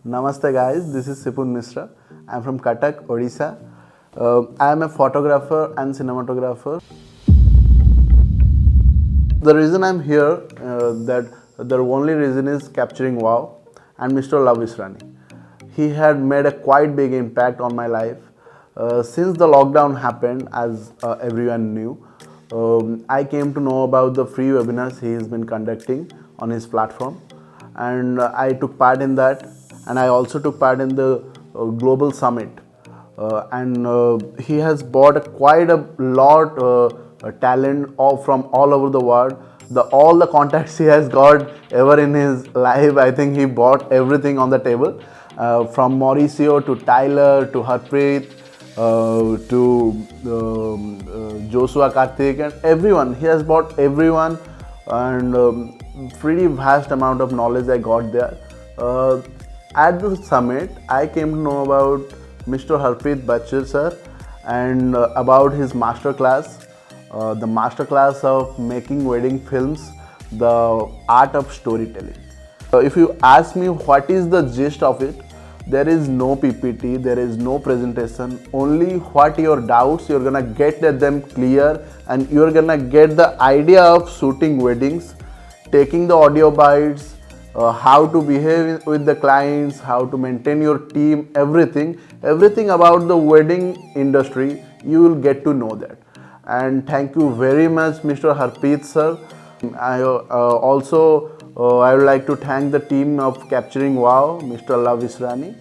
Namaste guys, this is Sipun Mishra. I am from Cuttack, Odisha. I am a photographer and cinematographer. The reason I am here, the only reason is capturing WOW and Mr. Love Visrani. He had made a quite big impact on my life. Since the lockdown happened, as everyone knew, I came to know about the free webinars he has been conducting on his platform, and I took part in that, and I also took part in the global summit. And he has bought quite a lot talent from all over the world. All the contacts he has got ever in his life, I think he bought everything on the table, from Mauricio to Tyler to Harpreet to Joshua Karthik and everyone. He has bought everyone, and pretty vast amount of knowledge I got there. At the summit, I came to know about Mr. Harpreet Bachir sir and about his master class, the master class of making wedding films, the art of storytelling. If you ask me what is the gist of it, there is no PPT, there is no presentation, only what your doubts, you're gonna get them clear, and you're gonna get the idea of shooting weddings, taking the audio bites, how to behave with the clients, how to maintain your team, everything about the wedding industry, you will get to know that. And thank you very much, Mr. Harpreet sir. I would like to thank the team of Capturing WOW, Mr. Love Visrani,